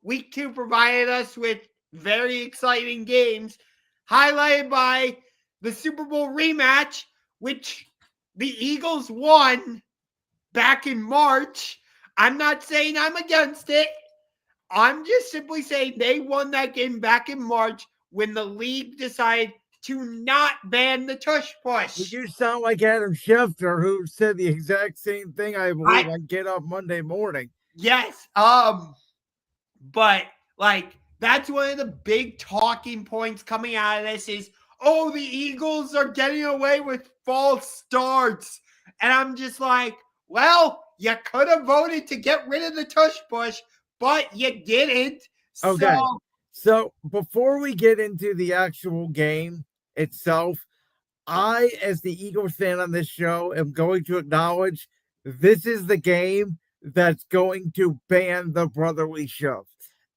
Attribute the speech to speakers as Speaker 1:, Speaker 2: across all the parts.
Speaker 1: week 2 provided us with very exciting games, highlighted by the Super Bowl rematch, which the Eagles won back in March. I'm not saying I'm against it. I'm just simply saying they won that game back in March when the league decided to not ban the Tush Push.
Speaker 2: You sound like Adam Schefter, who said the exact same thing, I believe, on Get Up Monday morning.
Speaker 1: Yes. But like that's one of the big talking points coming out of this is, oh, the Eagles are getting away with false starts. And I'm just like, well, you could have voted to get rid of the Tush Push, but you didn't.
Speaker 2: Okay. So before we get into the actual game itself, I, as the Eagles fan on this show, am going to acknowledge this is the game that's going to ban the brotherly shove.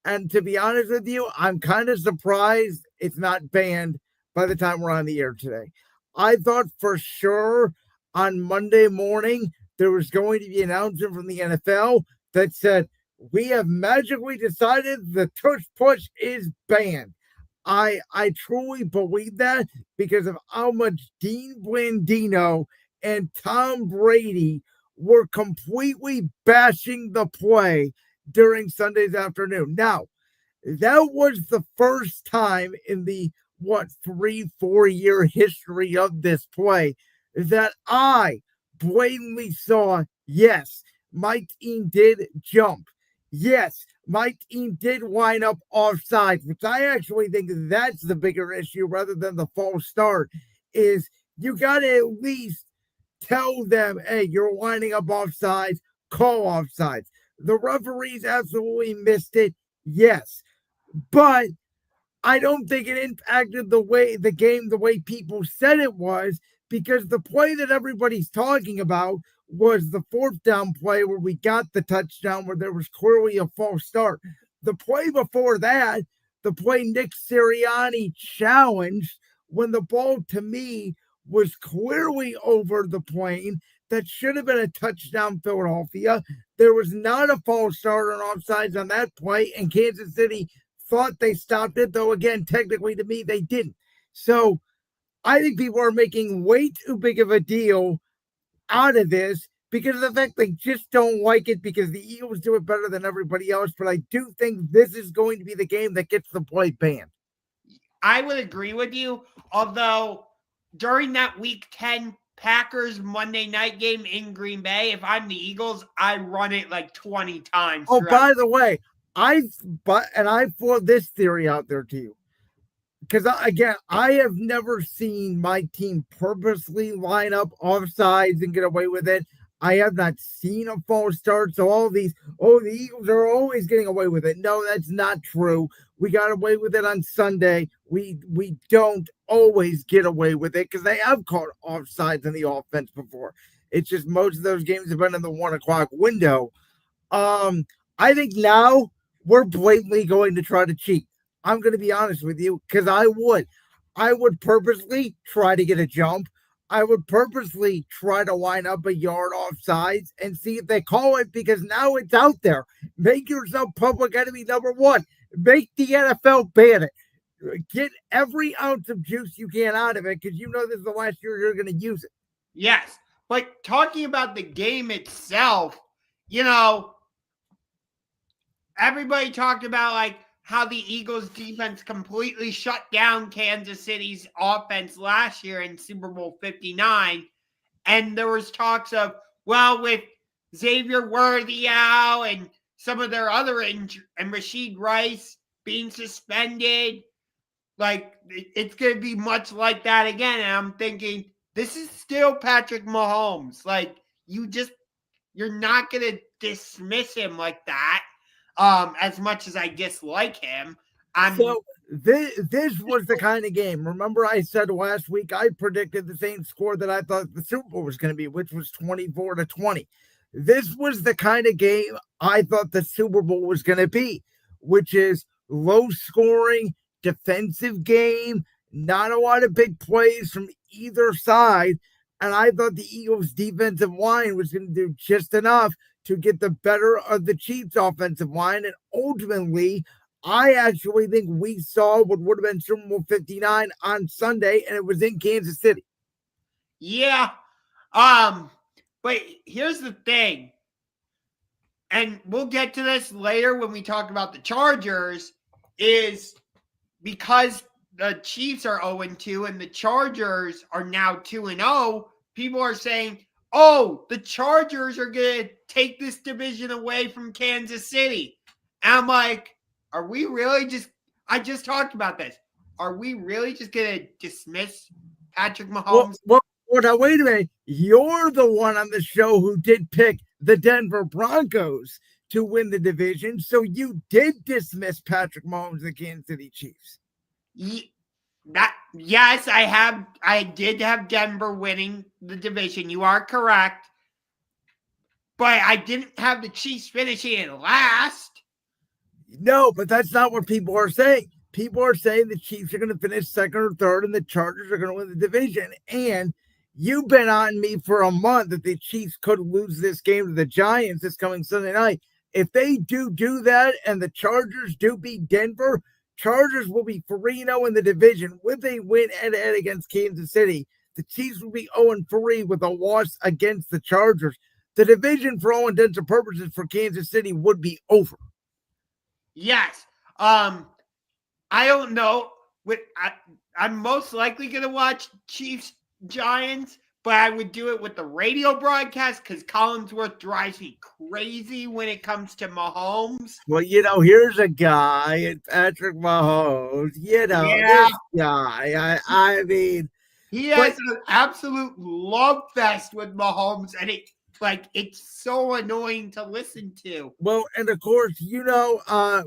Speaker 2: And to be honest with you, I'm kind of surprised it's not banned by the time we're on the air today. I thought for sure on Monday morning there was going to be an announcement from the NFL that said, we have magically decided the Tush Push is banned. I truly believe that because of how much Dean Blandino and Tom Brady were completely bashing the play during Sunday's afternoon. Now, that was the first time in the 3-4 year history of this play that I blatantly saw, yes, my team did jump. Yes, my team did line up offsides, which I actually think that's the bigger issue rather than the false start, is you got to at least tell them, hey, you're lining up offsides, call offsides. The referees absolutely missed it, yes. But I don't think it impacted the game the way people said it was, because the play that everybody's talking about was the 4th down play where we got the touchdown where there was clearly a false start. The play before that, the play Nick Sirianni challenged when the ball to me was clearly over the plane, that should have been a touchdown Philadelphia. There was not a false start or offsides on that play, and Kansas City thought they stopped it, though again, technically to me, they didn't. So I think people are making way too big of a deal out of this because of the fact they just don't like it because the Eagles do it better than everybody else. But I do think this is going to be the game that gets the play banned.
Speaker 1: I would agree with you, although during that Week 10 Packers Monday night game in Green Bay, if I'm the Eagles, I run it like 20 times.
Speaker 2: Oh, by the way, I throw this theory out there to you. Because, again, I have never seen my team purposely line up offsides and get away with it. I have not seen a false start. So all these, the Eagles are always getting away with it. No, that's not true. We got away with it on Sunday. We don't always get away with it because they have caught offsides in the offense before. It's just most of those games have been in the 1 o'clock window. I think now we're blatantly going to try to cheat. I'm going to be honest with you, because I would purposely try to get a jump. I would purposely try to line up a yard offsides and see if they call it, because now it's out there. Make yourself public enemy number 1. Make the NFL ban it. Get every ounce of juice you can out of it, because you know this is the last year you're going to use it.
Speaker 1: Yes, but talking about the game itself, everybody talked about like how the Eagles defense completely shut down Kansas City's offense last year in Super Bowl 59. And there was talks of, well, with Xavier Worthy out and some of their other and Rashid Rice being suspended, like it's going to be much like that again. And I'm thinking, this is still Patrick Mahomes. Like you're not going to dismiss him like that. As much as I dislike him.
Speaker 2: So this was the kind of game. Remember I said last week I predicted the same score that I thought the Super Bowl was going to be, which was 24-20. This was the kind of game I thought the Super Bowl was going to be, which is low scoring, defensive game, not a lot of big plays from either side. And I thought the Eagles' defensive line was going to do just enough to get the better of the Chiefs' offensive line. And ultimately, I actually think we saw what would have been Super Bowl 59 on Sunday, and it was in Kansas City.
Speaker 1: Yeah. But here's the thing. And we'll get to this later when we talk about the Chargers, is because the Chiefs are 0-2 and the Chargers are now 2-0, people are saying, oh, the Chargers are going to take this division away from Kansas City. And I'm like, are we really I just talked about this. Are we really just going to dismiss Patrick Mahomes?
Speaker 2: Well, now, wait a minute. You're the one on the show who did pick the Denver Broncos to win the division. So you did dismiss Patrick Mahomes, the Kansas City Chiefs.
Speaker 1: Yes, I did have Denver winning the division. You are correct. But I didn't have the Chiefs finishing it last.
Speaker 2: No, but that's not what people are saying. People are saying the Chiefs are going to finish second or third and the Chargers are going to win the division. And you've been on me for a month that the Chiefs could lose this game to the Giants this coming Sunday night. If they do that and the Chargers do beat Denver, Chargers will be 3-0 in the division with a win head-to-head against Kansas City. The Chiefs will be 0-3 with a loss against the Chargers. The division, for all intents and purposes, for Kansas City would be over.
Speaker 1: Yes. I don't know. I'm most likely going to watch Chiefs Giants, but I would do it with the radio broadcast because Collinsworth drives me crazy when it comes to Mahomes.
Speaker 2: Well, here's a guy, Patrick Mahomes. This guy. I mean,
Speaker 1: he has an absolute love fest with Mahomes, and it's so annoying to listen to.
Speaker 2: Well, and of course, I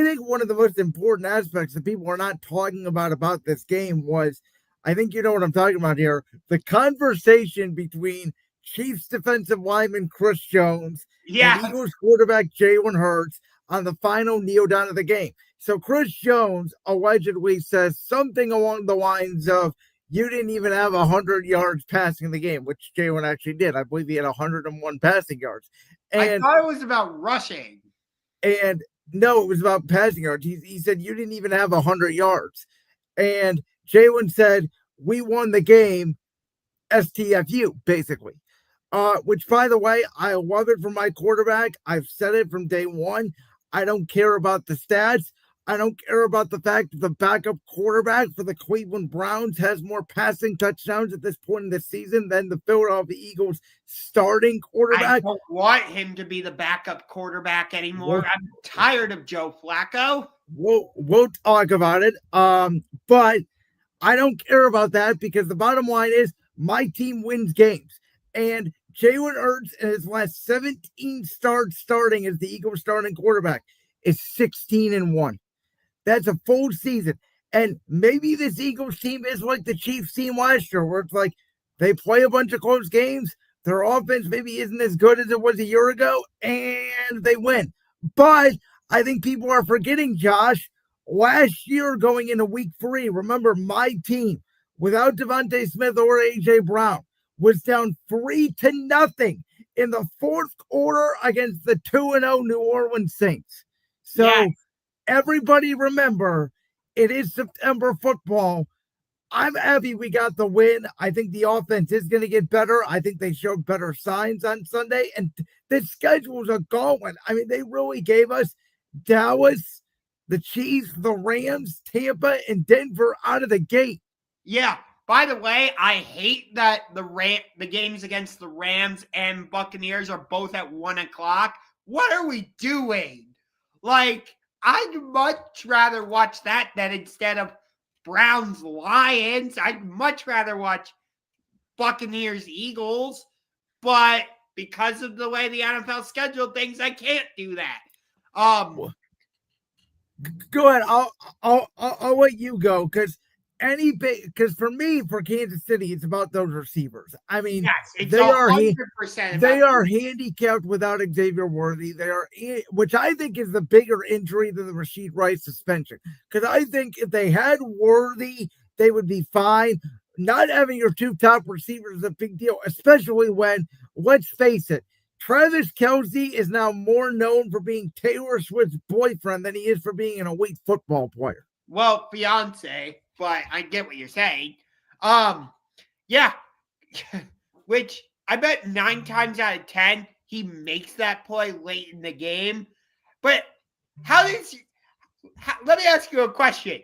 Speaker 2: think one of the most important aspects that people are not talking about this game was, I think you know what I'm talking about here, the conversation between Chiefs defensive lineman Chris Jones and Eagles quarterback Jalen Hurts on the final kneel down of the game. So Chris Jones allegedly says something along the lines of, you didn't even have 100 yards passing the game, which Jalen actually did. I believe he had 101 passing yards. And
Speaker 1: I thought it was about rushing.
Speaker 2: And no, it was about passing yards. He said, you didn't even have 100 yards. And Jalen said, we won the game, STFU, basically. Which, by the way, I love it from my quarterback. I've said it from day one. I don't care about the stats. I don't care about the fact that the backup quarterback for the Cleveland Browns has more passing touchdowns at this point in the season than the Philadelphia Eagles starting quarterback.
Speaker 1: I don't want him to be the backup quarterback anymore. I'm tired of Joe Flacco.
Speaker 2: We'll talk about it. But I don't care about that because the bottom line is my team wins games. And Jalen Hurts in his last 17 starts starting as the Eagles starting quarterback is 16-1. That's a full season. And maybe this Eagles team is like the Chiefs team last year, where it's like they play a bunch of close games. Their offense maybe isn't as good as it was a year ago, and they win. But I think people are forgetting, Josh, last year going into week 3, remember my team, without Devontae Smith or A.J. Brown, was down 3-0 in the fourth quarter against the 2-0 New Orleans Saints. So everybody remember, it is September football. I'm happy we got the win. I think the offense is going to get better. I think they showed better signs on Sunday. And the schedules are going. I mean, they really gave us Dallas, the Chiefs, the Rams, Tampa, and Denver out of the gate.
Speaker 1: Yeah. By the way, I hate that the games against the Rams and Buccaneers are both at 1 o'clock. What are we doing? I'd much rather watch that than instead of Browns Lions. I'd much rather watch Buccaneers Eagles. But because of the way the NFL scheduled things, I can't do that.
Speaker 2: Go ahead. I'll let you go because for me, for Kansas City, it's about those receivers. I mean,
Speaker 1: they are
Speaker 2: handicapped without Xavier Worthy. Which I think is the bigger injury than the Rashid Rice suspension. Because I think if they had Worthy, they would be fine. Not having your two top receivers is a big deal, especially when, let's face it, Travis Kelce is now more known for being Taylor Swift's boyfriend than he is for being an elite football player.
Speaker 1: Well, fiance, but I get what you're saying. Yeah, which I bet 9 times out of 10 he makes that play late in the game. But let me ask you a question.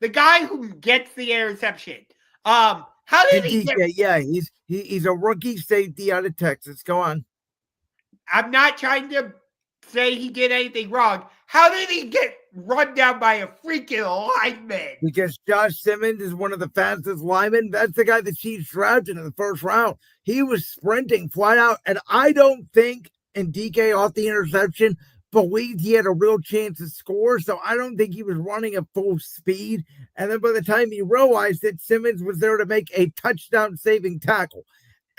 Speaker 1: The guy who gets the interception, how did he get?
Speaker 2: Yeah, he's a rookie safety out of Texas. Go on.
Speaker 1: I'm not trying to say he did anything wrong. How did he get run down by a freaking lineman?
Speaker 2: Because Josh Simmons is one of the fastest linemen. That's the guy the Chiefs drafted in the first round. He was sprinting flat out, and I don't think, and DK off the interception, believed he had a real chance to score, so I don't think he was running at full speed. And then by the time he realized that Simmons was there to make a touchdown-saving tackle.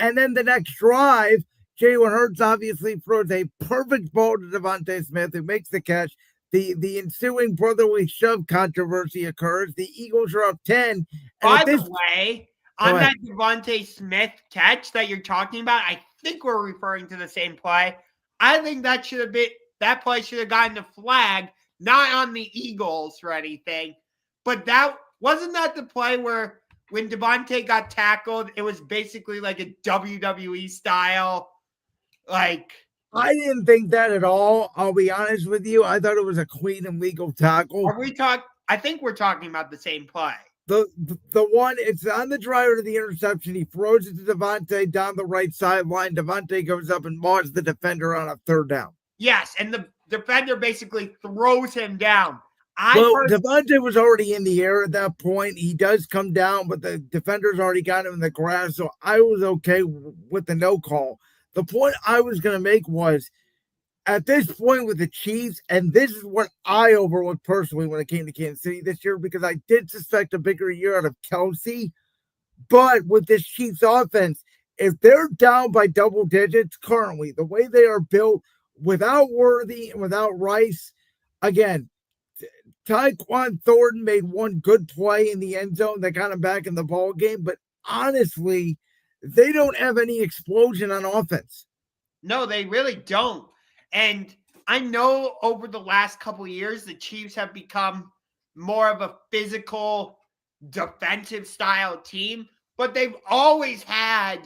Speaker 2: And then the next drive, Jalen Hurts obviously throws a perfect ball to Devontae Smith, who makes the catch. The ensuing brotherly shove controversy occurs. The Eagles are up 10.
Speaker 1: By the way, on that Devontae Smith catch that you're talking about, I think we're referring to the same play. I think that play should have gotten a flag, not on the Eagles or anything. But that wasn't the play where when Devontae got tackled, it was basically like a WWE style. Like,
Speaker 2: I didn't think that at all. I'll be honest with you. I thought it was a clean and legal tackle.
Speaker 1: I think we're talking about the same play.
Speaker 2: The one, it's on the driver to the interception. He throws it to Devontae down the right sideline. Devontae goes up and mauls the defender on a third down.
Speaker 1: Yes, and the defender basically throws him down.
Speaker 2: Devontae was already in the air at that point. He does come down, but the defender's already got him in the grass, so I was okay with the no call. The point I was going to make was, at this point with the Chiefs, and this is what I overlooked personally when it came to Kansas City this year, because I did suspect a bigger year out of Kelce, but with this Chiefs offense, if they're down by double digits currently, the way they are built, without Worthy and without Rice, again, Tyquan Thornton made one good play in the end zone that got him back in the ball game, but honestly, they don't have any explosion on offense.
Speaker 1: No, they really don't. And I know over the last couple of years, the Chiefs have become more of a physical, defensive style team, but they've always had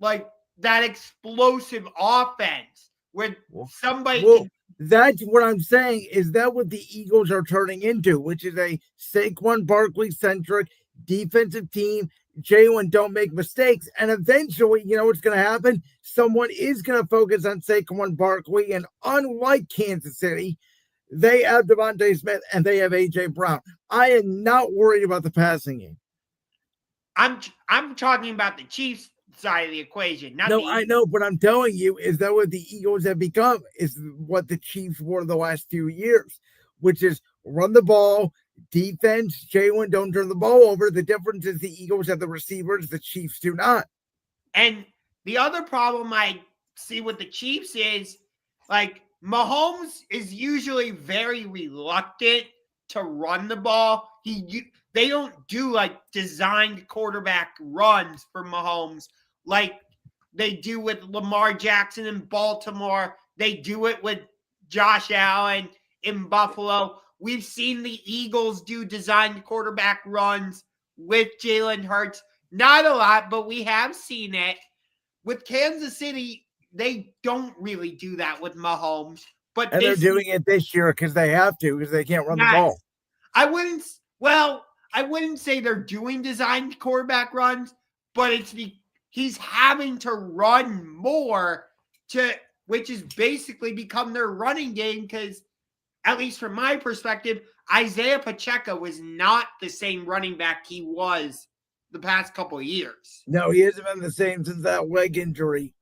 Speaker 1: like that explosive offense where somebody
Speaker 2: that's what I'm saying. Is that what the Eagles are turning into, which is a Saquon Barkley-centric defensive team? Jalen don't make mistakes. And eventually, you know what's going to happen? Someone is going to focus on Saquon Barkley. And unlike Kansas City, they have Devontae Smith and they have A.J. Brown. I am not worried about the passing game.
Speaker 1: I'm talking about the Chiefs side of the equation.
Speaker 2: I know, but I'm telling you, is that what the Eagles have become? Is what the Chiefs were the last few years, which is run the ball, defense, Jalen don't turn the ball over. The difference is the Eagles have the receivers, the Chiefs do not.
Speaker 1: And the other problem I see with the Chiefs is, like, Mahomes is usually very reluctant to run the ball. They don't do like designed quarterback runs for Mahomes like they do with Lamar Jackson in Baltimore. They do it with Josh Allen in Buffalo. We've seen the Eagles do designed quarterback runs with Jalen Hurts. Not a lot, but we have seen it. With Kansas City, they don't really do that with Mahomes.
Speaker 2: And they're doing it this year because they have to, because they can't run the ball.
Speaker 1: I wouldn't say they're doing designed quarterback runs, but he's having to run more which has basically become their running game, because at least from my perspective, Isaiah Pacheco was not the same running back he was the past couple of years.
Speaker 2: No, he hasn't been the same since that leg injury.